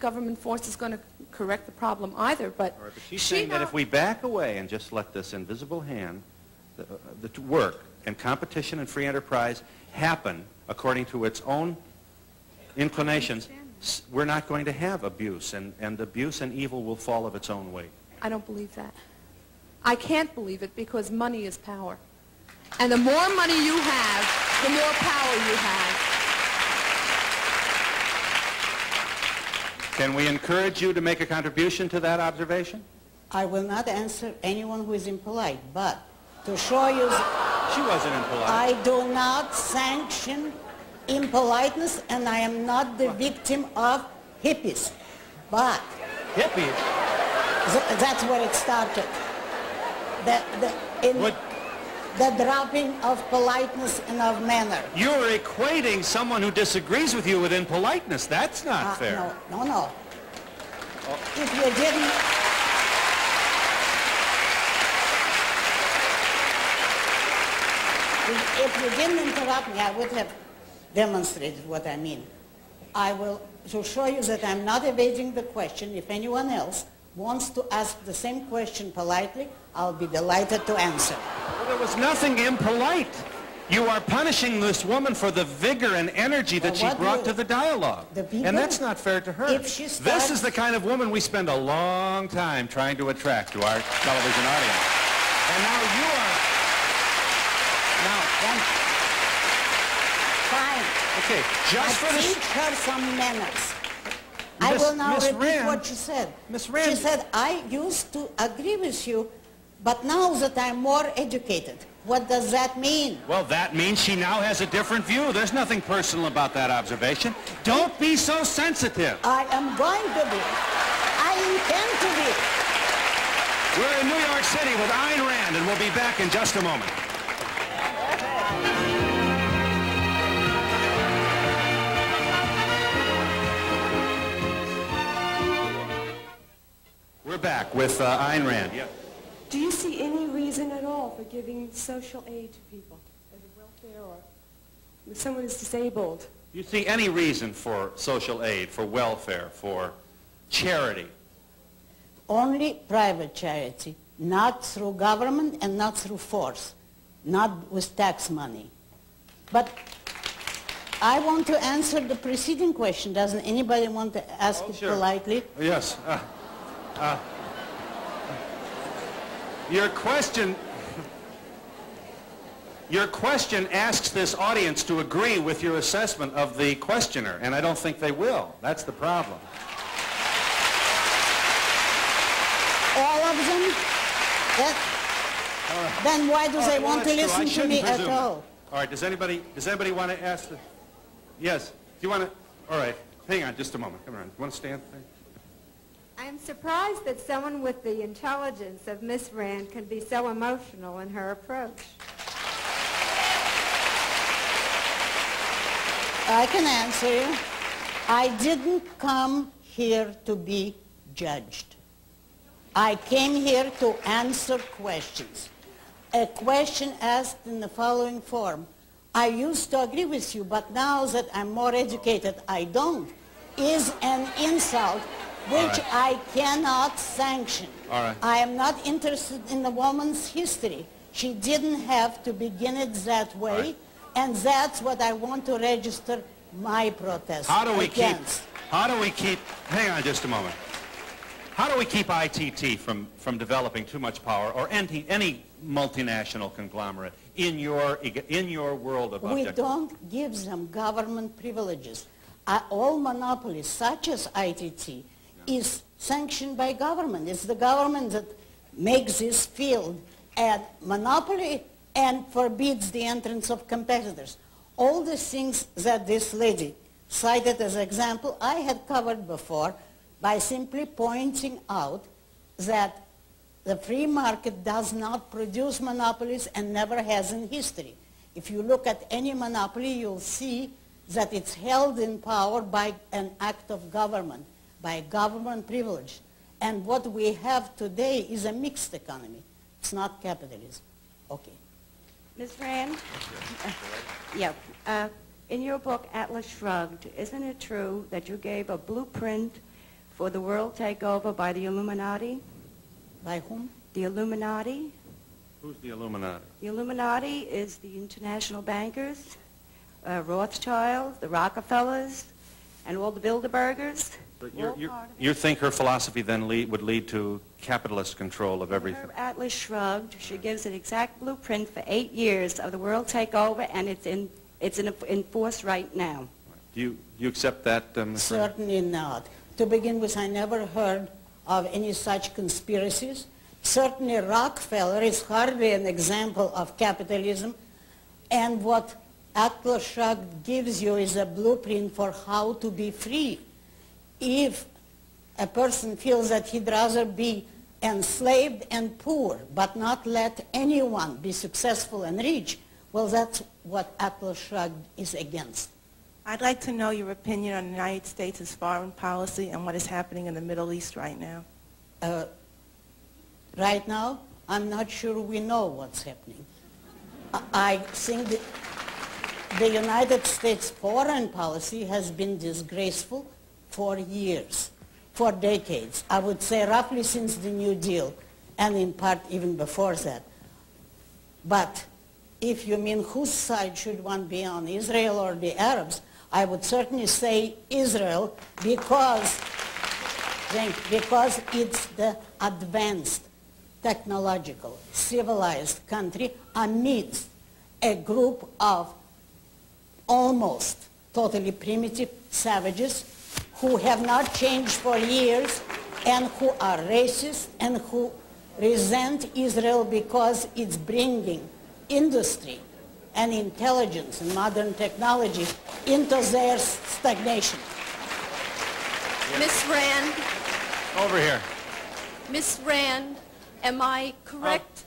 government force is going to correct the problem either. But, but she's saying that if we back away and just let this invisible hand the work and competition and free enterprise happen according to its own inclinations, we're not going to have abuse, and abuse and evil will fall of its own weight. I don't believe that. I can't believe it because money is power. And the more money you have, the more power you have. Can we encourage you to make a contribution to that observation? I will not answer anyone who is impolite, but to show you... She wasn't impolite. I do not sanction impoliteness, and I am not the victim of hippies. But... Hippies? That's where it started. The dropping of politeness and of manner. You're equating someone who disagrees with you with impoliteness. That's not fair. No. Oh. If you didn't interrupt me, I would have demonstrated what I mean. I will to show you that I'm not evading the question. If anyone else wants to ask the same question politely, I'll be delighted to answer. Well, there was nothing impolite. You are punishing this woman for the vigor and energy that she brought to the dialogue. And that's not fair to her. This is the kind of woman we spend a long time trying to attract to our television audience. And now you are... Fine. Okay, just for this... teach her some manners. I will now repeat what she said. Miss Rand. She said, I used to agree with you, but now that I'm more educated. What does that mean? Well, that means she now has a different view. There's nothing personal about that observation. Don't be so sensitive. I am going to be. I intend to be. We're in New York City with Ayn Rand, and we'll be back in just a moment. We're back with Ayn Rand. Yep. Do you see any reason at all for giving social aid to people, as a welfare or if someone is disabled? Do you see any reason for social aid, for welfare, for charity? Only private charity, not through government and not through force, not with tax money. But I want to answer the preceding question. Doesn't anybody want to ask it politely? Yes. Your question asks this audience to agree with your assessment of the questioner, and I don't think they will. That's the problem. All of them? Then why do they want to listen to me at all? All right, does anybody want to ask the... Yes, do you want to... All right, hang on just a moment. Come on, you want to stand? I'm surprised that someone with the intelligence of Miss Rand can be so emotional in her approach. I can answer you. I didn't come here to be judged. I came here to answer questions. A question asked in the following form. I used to agree with you, but now that I'm more educated, I don't, is an insult which I cannot sanction. I am not interested in the woman's history. She didn't have to begin it that way, and that's what I want to register my protest against. How do we keep, hang on just a moment. How do we keep ITT from developing too much power, or any multinational conglomerate in your world of objectivity? We don't give them government privileges. All monopolies, such as ITT, is sanctioned by government. It's the government that makes this field a monopoly and forbids the entrance of competitors. All the things that this lady cited as example, I had covered before by simply pointing out that the free market does not produce monopolies and never has in history. If you look at any monopoly, you'll see that it's held in power by an act of government, by government privilege. And what we have today is a mixed economy. It's not capitalism. Okay. Ms. Rand? In your book, Atlas Shrugged, isn't it true that you gave a blueprint for the world takeover by the Illuminati. By whom? The Illuminati. Who's the Illuminati? The Illuminati is the international bankers, Rothschild, the Rockefellers, and all the Bilderbergers. But you think her philosophy then would lead to capitalist control of everything? Her Atlas Shrugged, she gives an exact blueprint for 8 years of the world takeover, and it's in force right now. Do you accept that, Ms. Rand? Certainly not. To begin with, I never heard of any such conspiracies. Certainly Rockefeller is hardly an example of capitalism, and what Atlas Shrugged gives you is a blueprint for how to be free. If a person feels that he'd rather be enslaved and poor, but not let anyone be successful and rich, well, that's what Atlas Shrugged is against. I'd like to know your opinion on the United States' foreign policy and what is happening in the Middle East right now. Right now, I'm not sure we know what's happening. I think that the United States foreign policy has been disgraceful for years, for decades. I would say roughly since the New Deal, and in part even before that. But if you mean whose side should one be on, Israel or the Arabs, I would certainly say Israel because it's the advanced, technological, civilized country amidst a group of almost totally primitive savages who have not changed for years and who are racist and who resent Israel because it's bringing industry and intelligence and modern technology into their stagnation. Miss Rand. Over here. Miss Rand, am I correct?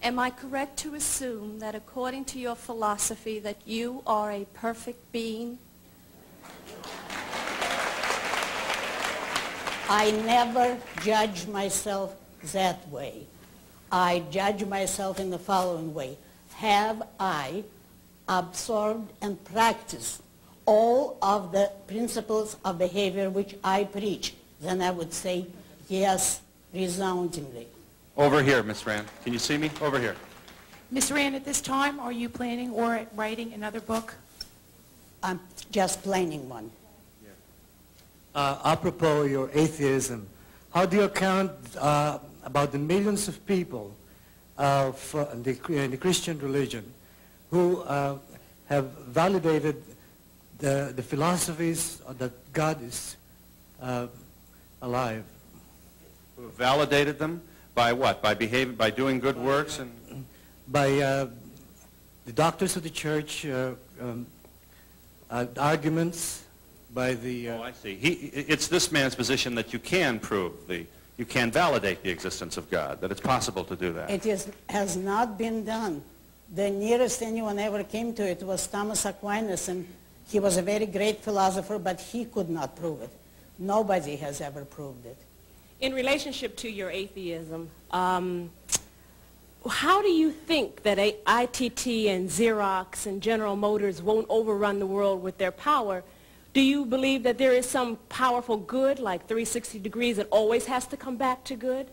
Am I correct to assume that according to your philosophy that you are a perfect being? I never judge myself that way. I judge myself in the following way. Have I absorbed and practiced all of the principles of behavior which I preach? Then I would say yes, resoundingly. Over here, Miss Rand. Can you see me? Over here. Ms. Rand, at this time, are you planning or writing another book? I'm just planning one. Apropos your atheism, how do you account about the millions of people in the Christian religion who have validated the philosophies that God is alive? Who have validated them? By what? By doing good works? And by the doctors of the church, arguments, by the... Oh, I see. It's this man's position that you can prove you can validate the existence of God, that it's possible to do that. It has not been done. The nearest anyone ever came to it was Thomas Aquinas, and he was a very great philosopher, but he could not prove it. Nobody has ever proved it. In relationship to your atheism, how do you think that ITT and Xerox and General Motors won't overrun the world with their power? Do you believe that there is some powerful good, like 360 degrees, that always has to come back to good?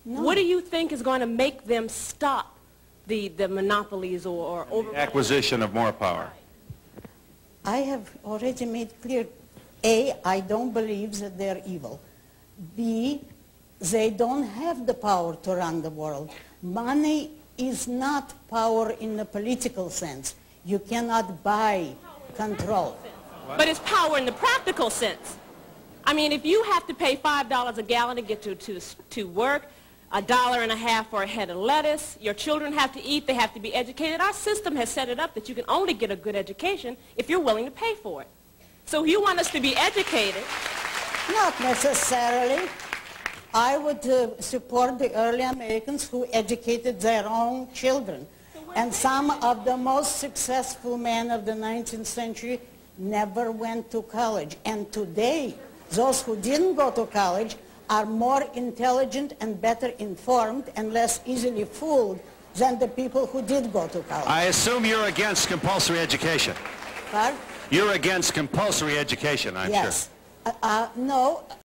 No. What do you think is going to make them stop the monopolies or over the acquisition of more power? I have already made clear, A, I don't believe that they're evil. B, they don't have the power to run the world. Money is not power in the political sense. You cannot buy control. But it's power in the practical sense. I mean, if you have to pay $5 a gallon to get to work, $1.50 for a head of lettuce, your children have to eat, they have to be educated. Our system has set it up that you can only get a good education if you're willing to pay for it. So you want us to be educated. Not necessarily. I would support the early Americans who educated their own children. And some of the most successful men of the 19th century never went to college. And today, those who didn't go to college are more intelligent and better informed and less easily fooled than the people who did go to college. I assume you're against compulsory education. Pardon? You're against compulsory education, I'm sure. Yes. No.